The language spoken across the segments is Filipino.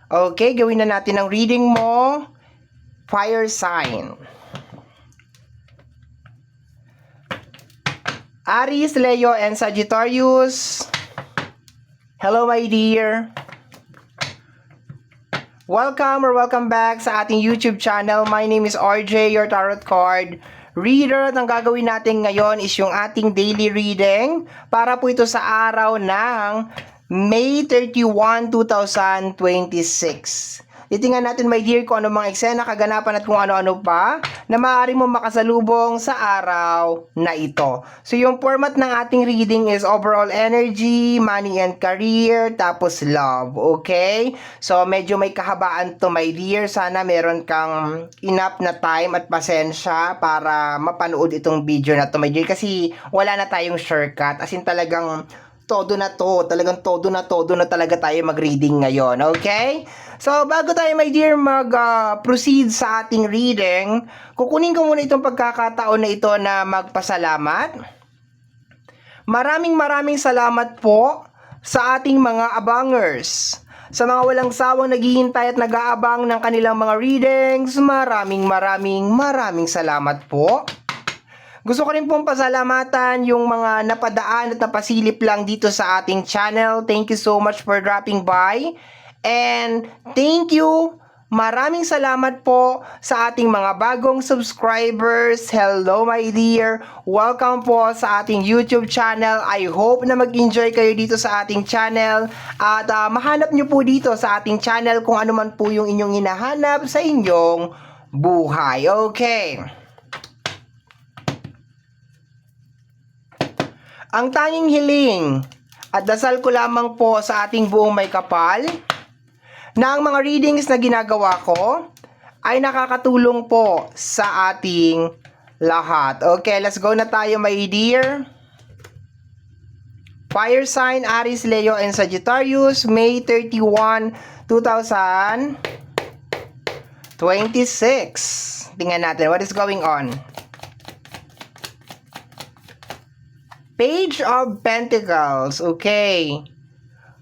Okay, gawin na natin ang reading mo. Fire sign. Aries, Leo, and Sagittarius. Hello, my dear. Welcome or welcome back sa ating YouTube channel. My name is RJ, your tarot card reader. At ang gagawin natin ngayon is yung ating daily reading para po ito sa araw ng May 31, 2026. Titingnan natin, my dear, kung ano mga eksena, kaganapan at kung ano-ano pa na maaari mo makasalubong sa araw na ito. So, yung format ng ating reading is overall energy, money and career, tapos love. Okay? So, medyo may kahabaan to, my dear. Sana meron kang enough na time at pasensya para mapanood itong video na to, my dear. Kasi wala na tayong shortcut. As in, talagang todo na to. Talagang todo na talaga tayo mag-reading ngayon. Okay? So, bago tayo, my dear, mag-proceed sa ating reading, kukunin ko muna itong pagkakataon na ito na magpasalamat. Maraming salamat po sa ating mga abangers. Sa mga walang sawang naghihintay at nag-aabang ng kanilang mga readings, maraming salamat po. Gusto ko rin pong pasalamatan yung mga napadaan at napasilip lang dito sa ating channel. Thank you so much for dropping by. And thank you. Maraming salamat po sa ating mga bagong subscribers. Hello, my dear. Welcome po sa ating YouTube channel. I hope na mag-enjoy kayo dito sa ating channel. At mahanap nyo po dito sa ating channel kung ano man po yung inyong hinahanap sa inyong buhay. Okay. Ang tanging hiling at dasal ko lamang po sa ating buong may kapal na ang mga readings na ginagawa ko ay nakakatulong po sa ating lahat. Okay, let's go na tayo, my dear. Fire sign, Aries, Leo, and Sagittarius, May 31, 2026. Tingnan natin, what is going on? Page of Pentacles. Okay.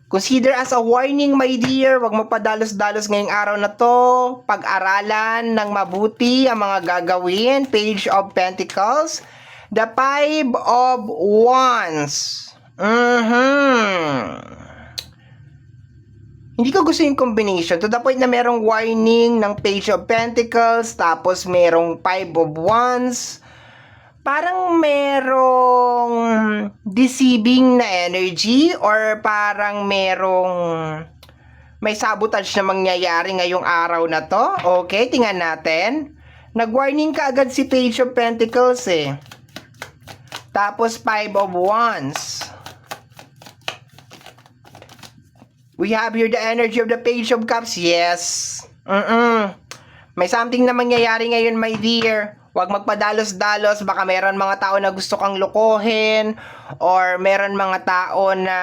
Consider as a warning, my dear. Huwag magpadalos-dalos ngayong araw na to. Pag-aralan ng mabuti ang mga gagawin. Page of Pentacles. The Five of Wands. Hindi ko gusto yung combination. To the point na merong warning ng Page of Pentacles. Tapos merong Five of Wands. Parang merong deceiving na energy or parang may sabotage na mangyayari ngayong araw na to. Okay, tingnan natin. Nag-warning ka agad si Page of Pentacles eh. Tapos Five of Wands. We have here the energy of the Page of Cups. Yes. May something na mangyayari ngayon, my dear. Huwag magpadalos-dalos, baka meron mga tao na gusto kang lokohin or meron mga tao na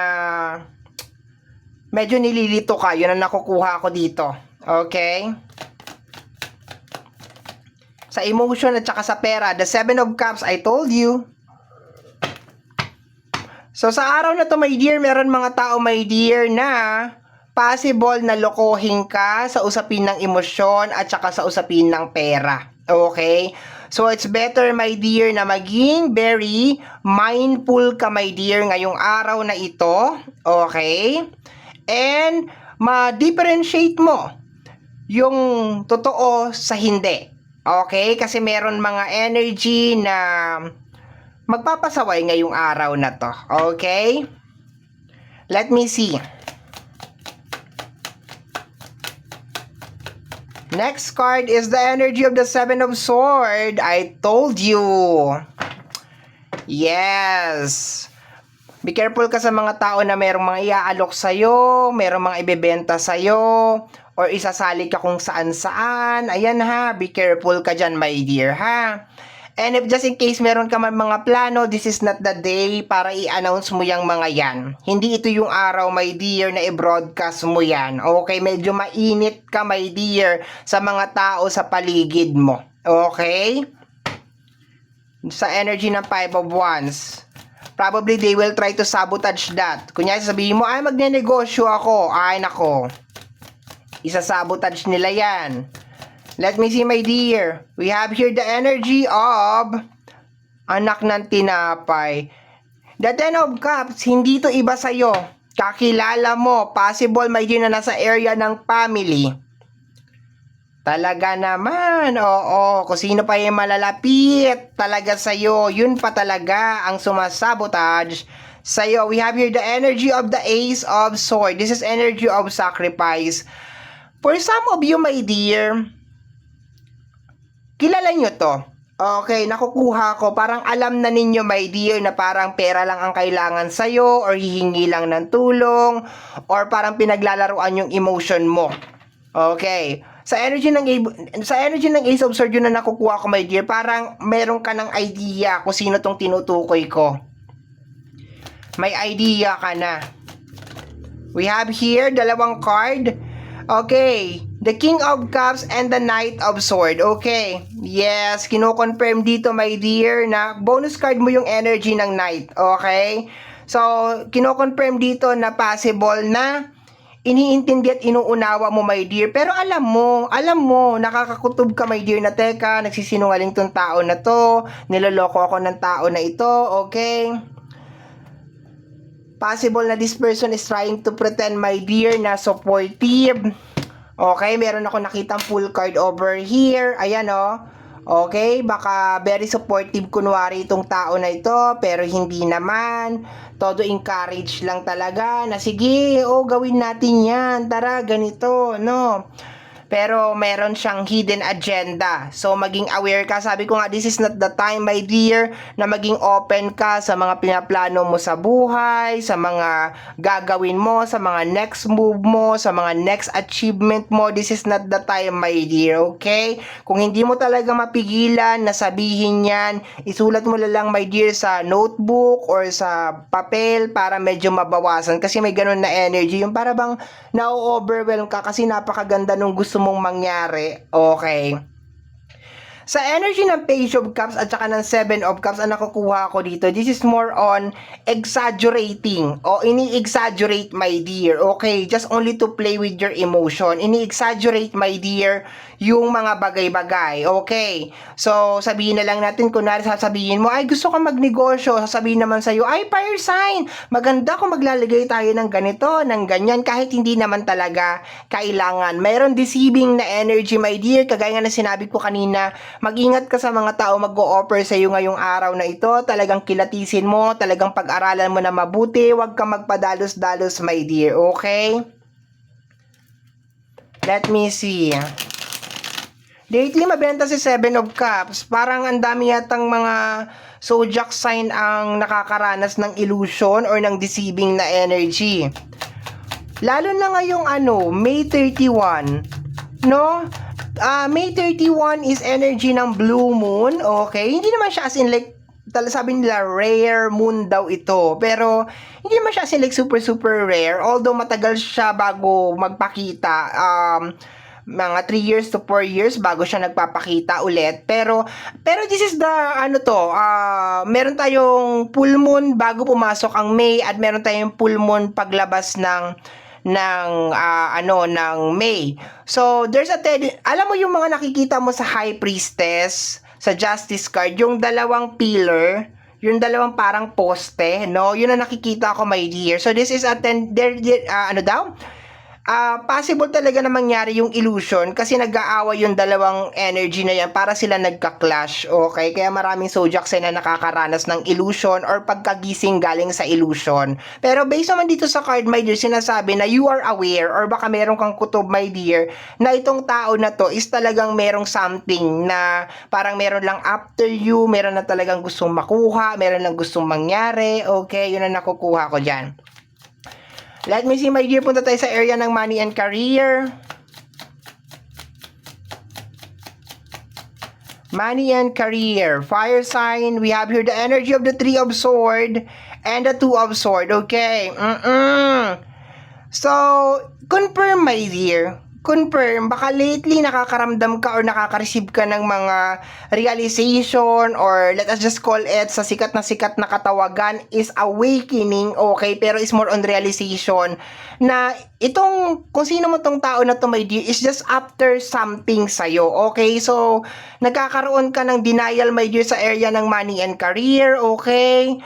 medyo nililito ka. Yun ang nakukuha ko dito. Okay? Sa emotion at saka sa pera, the Seven of Cups, I told you. So sa araw na to, my dear, meron mga tao, my dear, na possible na lokohin ka sa usapin ng emosyon at saka sa usapin ng pera. Okay? So, it's better, my dear, na maging very mindful ka, my dear, ngayong araw na ito. Okay? And, ma-differentiate mo yung totoo sa hindi. Okay? Kasi meron mga energy na magpapasaway ngayong araw na to. Okay? Let me see. Next card is the energy of the Seven of Swords. I told you. Yes. Be careful ka sa mga tao na merong mga iaalok sa'yo, merong mga ibebenta sa'yo, or isasali ka kung saan-saan. Ayan ha, be careful ka dyan, my dear, ha? And if just in case meron ka man mga plano, this is not the day para i-announce mo yung mga yan. Hindi ito yung araw, my dear, na i-broadcast mo yan. Okay, medyo mainit ka, my dear, sa mga tao sa paligid mo. Okay? Sa energy ng Five of Wands, probably they will try to sabotage that. Kunyari sabihin mo, ay magnenegosyo ako. Ay nako. Isasabotage nila yan. Let me see, my dear. We have here the energy of anak ng tinapay. The Ten of Cups, hindi to iba sa'yo. Kakilala mo, possible my dear na nasa area ng family. Talaga naman, oo. Kung sino pa yung malalapit talaga sa'yo, yun pa talaga ang sumasabotage sa'yo. We have here the energy of the Ace of Swords. This is energy of sacrifice. For some of you, my dear, kilala nyo to. Okay, nakukuha ko. Parang alam na ninyo, my dear, na parang pera lang ang kailangan sa'yo or hihingi lang ng tulong or parang pinaglalaruan yung emotion mo. Okay. Sa energy ng Ace of Swords yun na nakukuha ko, my dear, parang meron ka ng idea kung sino tong tinutukoy ko. May idea ka na. We have here dalawang card. Okay, the King of Cups and the Knight of Swords. Okay, yes, kino-confirm dito, my dear, na bonus card mo yung energy ng Knight. Okay, so kino-confirm dito na possible na iniintindi at inuunawa mo, my dear. Pero alam mo, nakakakutob ka, my dear, na teka, nagsisinungaling tong tao na to, niloloko ako ng tao na ito, okay? Possible na this person is trying to pretend, my dear, na supportive. Okay, meron ako nakitang full card over here. Ayan, oh. Okay, baka very supportive kunwari itong tao na ito, pero hindi naman. Todo encourage lang talaga na sige, gawin natin yan. Tara, ganito, no? Pero meron siyang hidden agenda. So, maging aware ka. Sabi ko nga, this is not the time, my dear, na maging open ka sa mga pinaplano mo sa buhay, sa mga gagawin mo, sa mga next move mo, sa mga next achievement mo. This is not the time, my dear, okay? Kung hindi mo talaga mapigilan na sabihin yan, isulat mo lang, my dear, sa notebook or sa papel para medyo mabawasan. Kasi may ganun na energy. Yung para bang na-overwhelm ka kasi napakaganda nung gusto mong mangyari. Okay. Sa energy ng Page of Cups at saka ng Seven of Cups, ang nakukuha ko dito, this is more on exaggerating. O ini-exaggerate, my dear. Okay, just only to play with your emotion. Ini-exaggerate, my dear, yung mga bagay-bagay. Okay. So, sabihin na lang natin, kunwari sasabihin mo, ay gusto ka magnegosyo. Sasabihin naman sa'yo, ay fire sign. Maganda kung maglalagay tayo ng ganito, ng ganyan, kahit hindi naman talaga kailangan. Mayroon deceiving na energy, my dear. Kagaya nga na sinabi ko kanina, mag-ingat ka sa mga tao mag-o-offer sa iyo ngayong araw na ito. Talagang kilatisin mo, talagang pag-aralan mo na mabuti. Huwag kang magpadalos-dalos, my dear. Okay? Let me see. Lately, mabenta si Seven of Cups. Parang ang dami yatang mga zodiac sign ang nakakaranas ng illusion or ng deceiving na energy. Lalo na ngayong May 31. No? May 31 is energy ng blue moon. Okay? Hindi naman siya as in like, sabi nila rare moon daw ito. Pero, hindi naman siya as in like super rare. Although matagal siya bago magpakita. Mga 3 years to 4 years bago siya nagpapakita ulit. Pero this is the, meron tayong full moon bago pumasok ang May at meron tayong full moon paglabas ng May. So, there's alam mo yung mga nakikita mo sa High Priestess, sa Justice card, yung dalawang pillar, yung dalawang parang poste, no? Yun ang nakikita ko, my dear. So, this is possible talaga na mangyari yung illusion kasi nag-aaway yung dalawang energy na yan para sila nagka-clash, okay? Kaya maraming zodiac sign na nakakaranas ng illusion or pagkagising galing sa illusion. Pero based naman dito sa card, my dear, sinasabi na you are aware or baka meron kang kutob, my dear, na itong tao na to is talagang merong something na parang meron lang after you, meron na talagang gustong makuha, meron lang gustong mangyari, okay? Yun ang nakukuha ko dyan. Let me see, my dear. Punta tayo sa area ng money and career. Money and career. Fire sign. We have here the energy of the Three of Swords and the Two of Swords. Okay. So, confirm, my dear. confirm, baka lately nakakaramdam ka or nakaka-receive ka ng mga realization, or let us just call it sa sikat na katawagan is awakening, okay? Pero is more on realization na itong, kung sino mo tong tao na to, my dear, is just after something sa'yo, okay? So, nagkakaroon ka ng denial, my dear, sa area ng money and career, okay?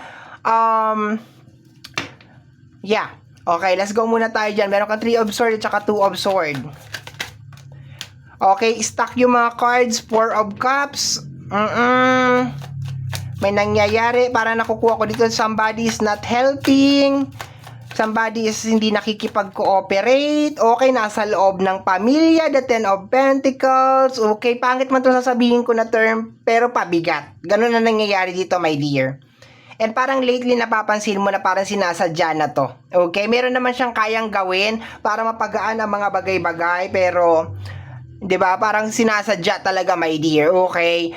Yeah. Okay, let's go muna tayo dyan. Meron kang 3 of Swords at saka 2 of Swords. Okay, stack yung mga cards. 4 of Cups. May nangyayari. Para nakukuha ko dito, somebody is not helping. Somebody is hindi nakikipag-cooperate. Okay, nasa loob ng pamilya. The 10 of Pentacles. Okay, pangit man ito sasabihin ko na term, pero pabigat. Ganun na nangyayari dito, my dear. And parang lately napapansin mo na parang sinasadya na to. Okay? Meron naman siyang kayang gawin para mapagaan ang mga bagay-bagay, pero 'di ba? Parang sinasadya talaga, my dear. Okay?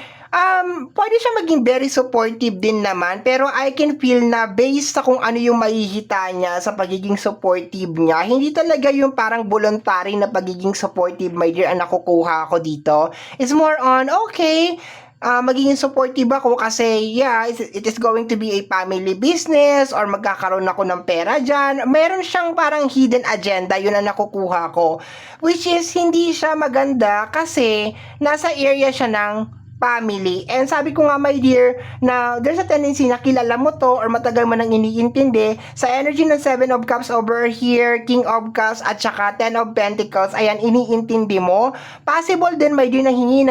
Pwede siya maging very supportive din naman, pero I can feel na based sa kung ano yung mahihita niya sa pagiging supportive niya, hindi talaga yung parang voluntary na pagiging supportive, my dear, ang nakukuha ko dito. It's more on, okay, magiging supportive ako kasi yeah, it is going to be a family business or magkakaroon ako ng pera dyan. Meron siyang parang hidden agenda, yun ang nakukuha ko. Which is hindi siya maganda kasi nasa area siya ng family. And sabi ko nga, my dear, na there's a tendency na kilala mo to or matagal mo nang iniintindi sa energy ng 7 of Cups over here, King of Cups at saka 10 of Pentacles. Ayan, iniintindi mo. Possible din, my dear, na hingi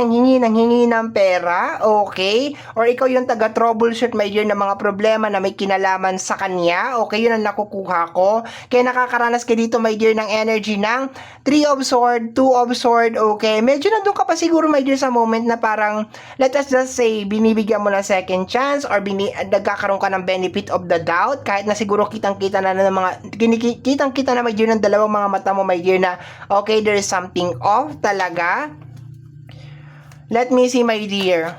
ng pera, okay? Or ikaw yung taga-troubleshoot, my dear, ng mga problema na may kinalaman sa kanya, okay? Yun ang nakukuha ko. Kaya nakakaranas ka dito, my dear, ng energy ng 3 of Sword, 2 of Sword, okay? Medyo nandun ka pa siguro, my dear, sa moment na parang let us just say, binibigyan mo ng second chance or nagkakaroon ka ng benefit of the doubt kahit na siguro kitang-kita na ng mga kitang-kita na, my dear, ng dalawang mga mata mo, my dear, na okay, there is something off talaga. Let me see, my dear.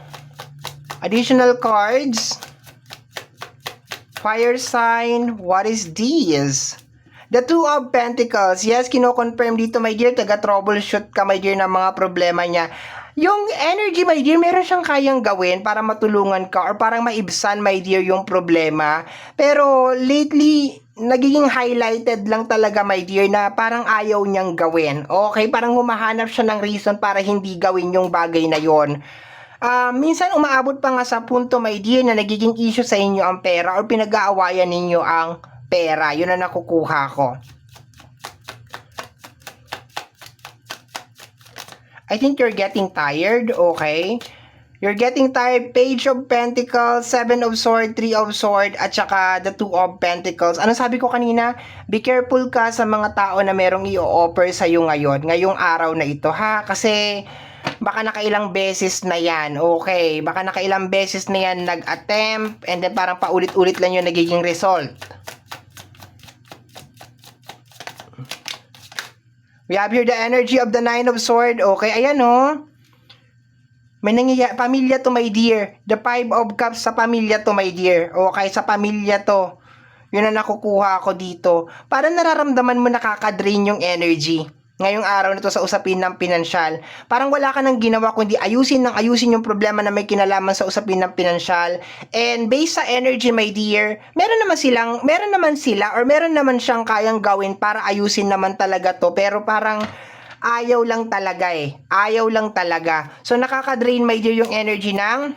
Additional cards. Fire sign. What is this? The 2 of Pentacles. Yes, kino-confirm dito, my dear, taga-troubleshoot ka, my dear, ng mga problema niya. Yung energy, my dear, meron siyang kayang gawin para matulungan ka or parang maibsan, my dear, yung problema. Pero lately, nagiging highlighted lang talaga, my dear, na parang ayaw niyang gawin. Okay, parang humahanap siya ng reason para hindi gawin yung bagay na yon. Minsan umaabot pa nga sa punto, my dear, na nagiging issue sa inyo ang pera or pinag-aawayan ninyo ang pera. Yun ang nakukuha ko. I think you're getting tired, okay? You're getting tired. Page of Pentacles, 7 of Swords, 3 of Swords, at saka the 2 of Pentacles. Ano sabi ko kanina? Be careful ka sa mga tao na merong i-offer sa'yo ngayon, ngayong araw na ito, ha? Kasi baka nakailang beses na yan, okay? Baka nakailang beses na yan nag-attempt, and then parang paulit-ulit lang yung nagiging result. We have here the energy of the 9 of Swords. Okay, ayan o. May nangyayari. Pamilya to, my dear. The 5 of Cups sa pamilya to, my dear. Okay, sa pamilya to. Yun ang nakukuha ko dito. Parang nararamdaman mo nakaka-drain yung energy ngayong araw na to sa usapin ng pinansyal. Parang wala ka nang ginawa kundi ayusin yung problema na may kinalaman sa usapin ng pinansyal. And based sa energy, my dear, meron naman sila or meron naman siyang kayang gawin para ayusin naman talaga to. Pero parang ayaw lang talaga eh. Ayaw lang talaga. So nakaka-drain, my dear, yung energy ng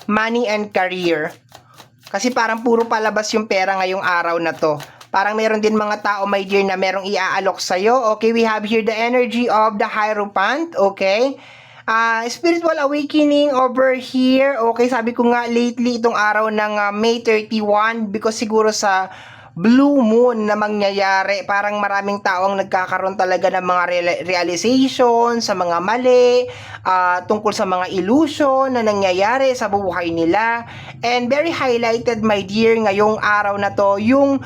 money and career. Kasi parang puro palabas yung pera ngayong araw na to. Parang meron din mga tao, my dear, na merong iaalok sa'yo. Okay, we have here the energy of the Hierophant. Okay. Spiritual awakening over here. Okay, sabi ko nga lately itong araw ng May 31 because siguro sa blue moon na mangyayari, parang maraming tao ang nagkakaroon talaga ng mga realization sa mga mali, tungkol sa mga illusion na nangyayari sa buhay nila. And very highlighted, my dear, ngayong araw na to, yung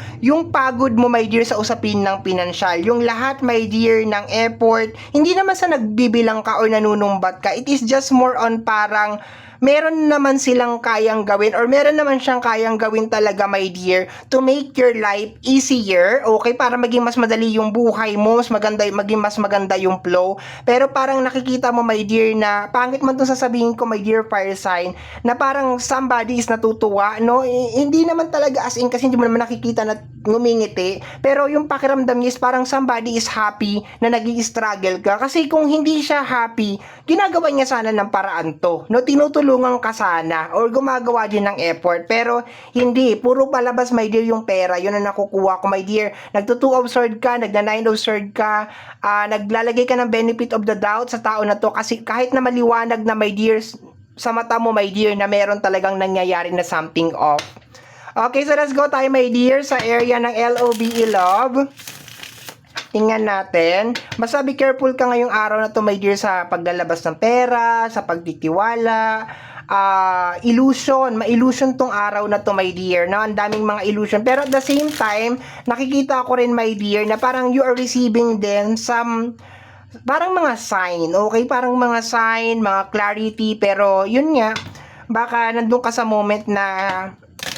pagod mo, my dear, sa usapin ng pinansyal. Yung lahat, my dear, ng effort, hindi naman sa nagbibilang ka or nanunumbat ka. It is just more on parang meron naman silang kayang gawin or meron naman siyang kayang gawin talaga, my dear, to make your life easier, okay, para maging mas madali yung buhay mo, maging mas maganda yung flow. Pero parang nakikita mo, my dear, na pangit man itong sasabihin ko, my dear fire sign, na parang somebody is natutuwa, no? Hindi naman talaga as in, kasi hindi mo naman nakikita na ngumingiti, pero yung pakiramdam niya is parang somebody is happy na nag-i-struggle ka. Kasi kung hindi siya happy, ginagawa niya sana ng paraan to, no? Tinutulungan ka sana or gumagawa din ng effort, pero hindi, puro palabas, my dear, yung pera. Yun ang nakukuha ko, my dear. Nagto 2 of sword ka, nagna 9 of sword ka, naglalagay ka ng benefit of the doubt sa tao na to, kasi kahit na maliwanag na, my dear, sa mata mo, my dear, na meron talagang nangyayari na something off. Okay, so let's go tayo, my dear, sa area ng LOVE love. Tingnan natin. Basta be careful ka ngayong araw na to, my dear, sa paglalabas ng pera, sa pagtitiwala, ma-illusion tong araw na to, my dear, no? Ang daming mga illusion. Pero at the same time, nakikita ko rin, my dear, na parang you are receiving them some parang mga sign, okay? Parang mga sign, mga clarity, pero yun nga, baka nandun ka sa moment na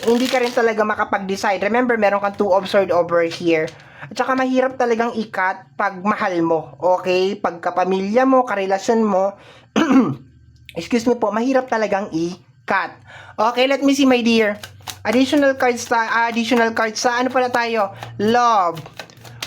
hindi ka rin talaga makapag-decide. Remember, meron kang 2 of sword over here. At saka mahirap talagang ikat pag mahal mo, okay? Pag kapamilya mo, karelasyon mo, excuse me po, mahirap talagang i-cut. Okay, let me see, my dear. Additional cards sa ano pala tayo? Love.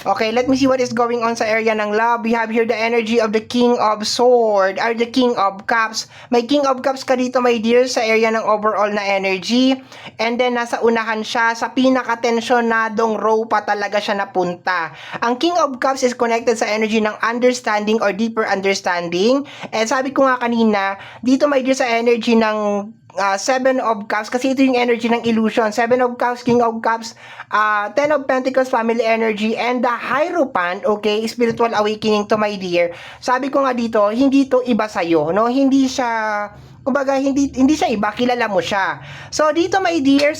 Okay, let me see what is going on sa area ng love. We have here the energy of the King of Sword or the King of Cups. May King of Cups ka dito, my dear, sa area ng overall na energy. And then, nasa unahan siya. Sa pinaka-tensyonadong row pa talaga siya napunta. Ang King of Cups is connected sa energy ng understanding or deeper understanding. And sabi ko nga kanina, dito, my dear, sa energy ng 7 of Cups, kasi ito yung energy ng illusion. 7 of Cups, King of Cups, 10 of Pentacles, family energy, and the Hierophant, okay, spiritual awakening to, my dear. Sabi ko nga dito, hindi to iba sa'yo, no? Hindi siya, kumbaga, hindi siya iba, kilala mo siya. So, dito, my dear,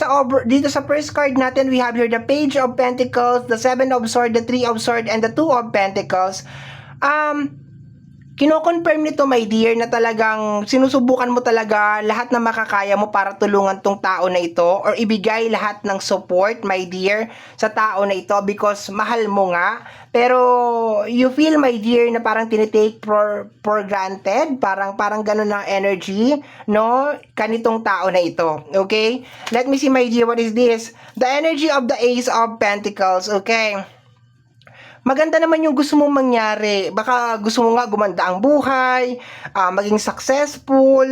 dito sa first card natin, we have here the Page of Pentacles, the 7 of Swords, the 3 of Swords, and the 2 of Pentacles. Kino-confirm nito, my dear, na talagang sinusubukan mo talaga lahat na makakaya mo para tulungan tong tao na ito or ibigay lahat ng support, my dear, sa tao na ito because mahal mo nga. Pero you feel, my dear, na parang tinitake for granted, parang ganun na energy, no? Kanitong tao na ito, okay? Let me see, my dear, what is this? The energy of the Ace of Pentacles, okay? Maganda naman yung gusto mong mangyari. Baka gusto mo nga gumanda ang buhay, maging successful,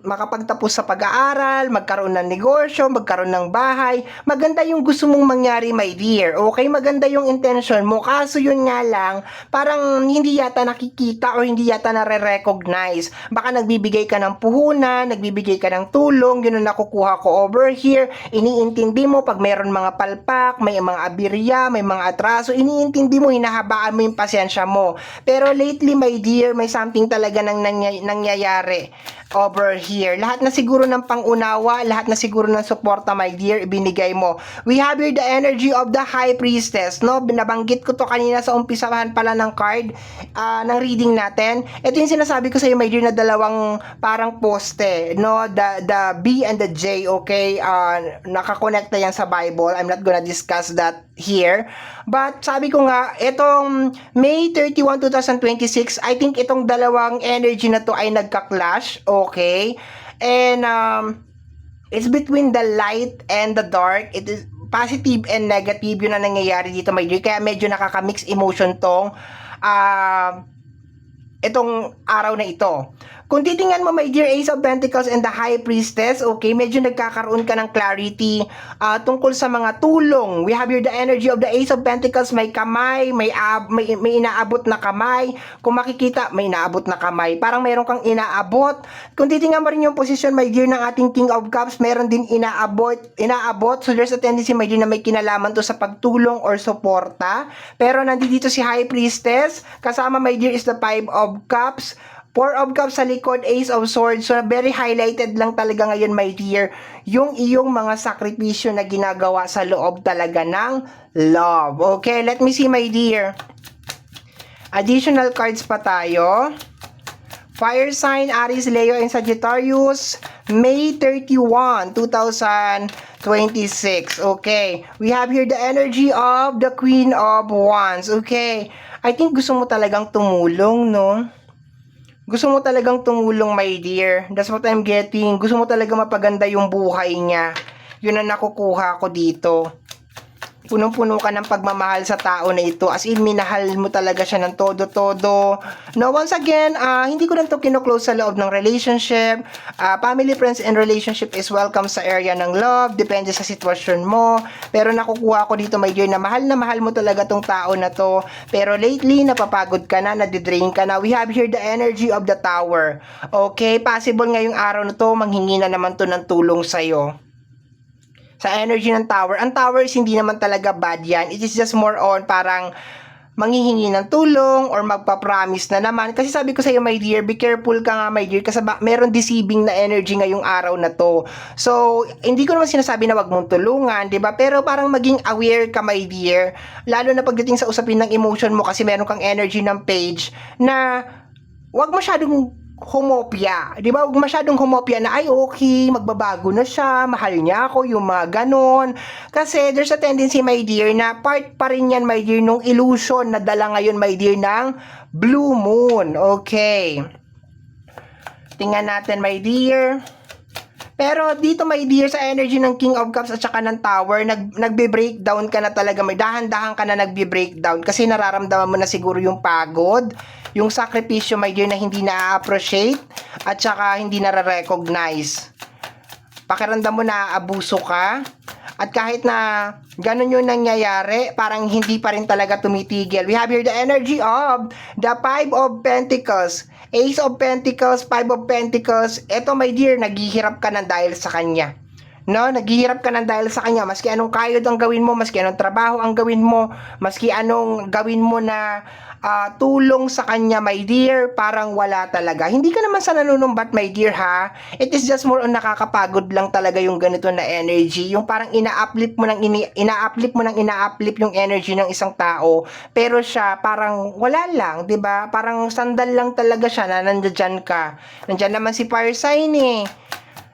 makapagtapos sa pag-aaral, magkaroon ng negosyo, magkaroon ng bahay. Maganda yung gusto mong mangyari, my dear. Okay, maganda yung intention mo. Kaso yun nga lang, parang hindi yata nakikita o hindi yata nare-recognize. Baka nagbibigay ka ng puhunan, nagbibigay ka ng tulong, yun ang nakukuha ko over here. Iniintindi mo pag mayroon mga palpak, may mga abirya, may mga atraso, iniintindi mo, hinahabaan mo yung pasensya mo. Pero lately, my dear, may something talaga nang nangyayari over here. Lahat na siguro ng pangunawa, lahat na siguro ng suporta, my dear, ibinigay mo. We have here the energy of the High Priestess, no? Binabanggit ko to kanina sa umpisahan pala ng card ng reading natin. Ito yung sinasabi ko sa iyo, my dear, na dalawang parang poste, no? The B and the J, okay? Nakakonekta yan sa Bible. I'm not gonna discuss that here. But sabi ko nga, itong May 31, 2026, I think itong dalawang energy na to ay nagka-clash, okay? And it's between the light and the dark. It is positive and negative, yun ang nangyayari dito, my dear. Kaya medyo nakaka-mix emotion tong itong araw na ito. Kung titingnan mo, my dear, Ace of Pentacles and the High Priestess, okay, medyo nagkakaroon ka ng clarity tungkol sa mga tulong. We have here the energy of the Ace of Pentacles, may kamay, may inaabot na kamay. Kung makikita, may inaabot na kamay. Parang meron kang inaabot. Kung titingnan mo rin yung position, my dear, ng ating King of Cups, meron din inaabot. So there's a tendency, my dear, na may kinalaman to sa pagtulong or suporta. Pero nandito si High Priestess, kasama, my dear, is the 5 of Cups, 4 of Cups sa likod, Ace of Swords. So, very highlighted lang talaga ngayon, my dear, yung iyong mga sakripisyo na ginagawa sa loob talaga ng love. Okay, let me see, my dear. Additional cards pa tayo. Fire sign, Aries, Leo, and Sagittarius, May 31, 2026. Okay. We have here the energy of the Queen of Wands. Okay. I think gusto mo talagang tumulong, no? Gusto mo talagang tumulong, my dear. That's what I'm getting. Gusto mo talaga mapaganda yung buhay niya. Yun ang nakukuha ko dito. Punong-puno ka ng pagmamahal sa tao na ito. As in, minahal mo talaga siya ng todo-todo. No, once again, hindi ko lang ito kino-close sa loob ng relationship. Family, friends, and relationship is welcome sa area ng love. Depende sa sitwasyon mo. Pero nakukuha ko dito, my dear, na mahal mo talaga tong tao na to. Pero lately, napapagod ka na, nadidrain ka na. We have here the energy of the Tower. Okay, possible ngayong araw na to, manghingi na naman to ng tulong sa'yo. Sa energy ng Tower. Ang Tower is hindi naman talaga bad yan. It is just more on parang manghihingi ng tulong or magpa-promise na naman. Kasi sabi ko sa iyo, my dear, be careful ka nga, my dear, kasi meron deceiving na energy ngayong araw na to. So, hindi ko naman sinasabi na wag mong tulungan, 'di ba? Pero parang maging aware ka, my dear, lalo na pagdating sa usapin ng emotion mo kasi meron kang energy ng Page na wag masyadong humopya, di ba? Huwag masyadong humopya na, ay okay, magbabago na siya, mahal niya ako, yung mga ganon. Kasi there's a tendency, my dear, na part pa rin yan, my dear, nung illusion na dala ngayon, my dear, ng Blue Moon. Okay. Tingnan natin, my dear. Pero dito, my dear, sa energy ng King of Cups at saka ng Tower, nagbe-breakdown ka na talaga. May dahan-dahan ka na nagbe-breakdown kasi nararamdaman mo na siguro yung pagod, yung sakripisyo, my dear, na hindi na-appreciate at saka hindi na-recognize. Pakiramdam mo na abuso ka at kahit na ganun yung nangyayari, parang hindi pa rin talaga tumitigil. We have here the energy of the Five of Pentacles, Ace of Pentacles, Five of Pentacles. Eto, my dear, naghihirap ka na dahil sa kanya. No, naghihirap ka na dahil sa kanya. Maski anong kayod ang gawin mo, maski anong trabaho ang gawin mo, maski anong gawin mo na tulong sa kanya, my dear, parang wala talaga. Hindi ka naman sa nanunumbat, my dear, ha? It is just more on nakakapagod lang talaga yung ganito na energy. Yung parang ina-uplift mo ina-uplift yung energy ng isang tao. Pero siya, parang wala lang, 'di ba? Parang sandal lang talaga siya na nandiyan ka. Nandiyan naman si Fire sign, eh.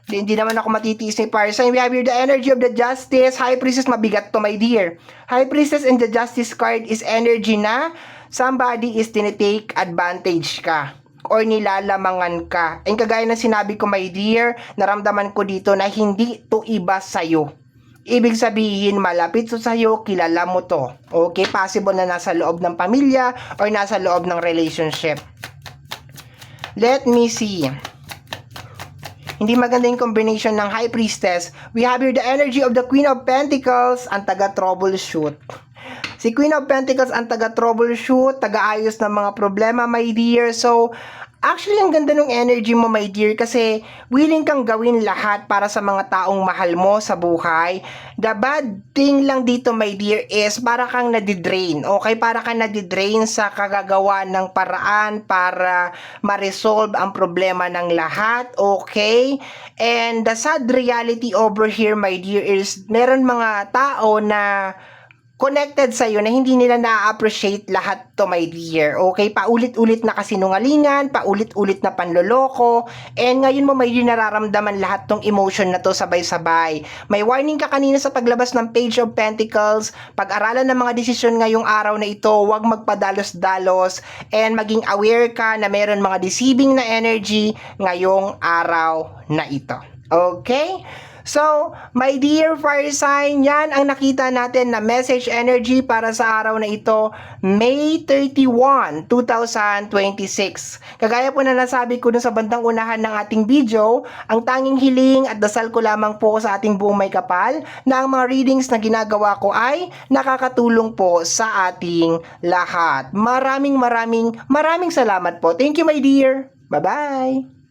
Hindi naman ako matitiis ni Fire sign. We have here the energy of the Justice. High Priestess, mabigat to, my dear. High Priestess and the Justice card is energy na somebody is tinitake advantage ka or nilalamangan ka. And kagaya ng sinabi ko, my dear, naramdaman ko dito na hindi to iba sa'yo. Ibig sabihin, malapit to sa'yo, kilala mo to. Okay, possible na nasa loob ng pamilya or nasa loob ng relationship. Let me see. Hindi maganda yung combination ng High Priestess. We have here the energy of the Queen of Pentacles, ang taga-troubleshoot. Si Queen of Pentacles ang taga-troubleshoot, taga-ayos ng mga problema, my dear. So, actually, ang ganda ng energy mo, my dear, kasi willing kang gawin lahat para sa mga taong mahal mo sa buhay. The bad thing lang dito, my dear, is para kang nadidrain. Okay? Para kang nadidrain sa kagagawa ng paraan para ma-resolve ang problema ng lahat. Okay? And the sad reality over here, my dear, is meron mga tao na connected sa'yo na hindi nila na-appreciate lahat to, my dear. Okay? Paulit-ulit na kasinungalingan, paulit-ulit na panloloko, and ngayon mo, my dear, nararamdaman lahat tong emotion na to sabay-sabay. May warning ka kanina sa paglabas ng Page of Pentacles. Pag-aralan ng mga desisyon ngayong araw na ito, huwag magpadalos-dalos, and maging aware ka na meron mga deceiving na energy ngayong araw na ito. Okay? So, my dear Fire sign, yan ang nakita natin na message energy para sa araw na ito, May 31, 2026. Kagaya po na nasabi ko dun sa bandang unahan ng ating video, ang tanging hiling at dasal ko lamang po sa ating buong may kapal na ang mga readings na ginagawa ko ay nakakatulong po sa ating lahat. Maraming salamat po. Thank you, my dear. Bye-bye.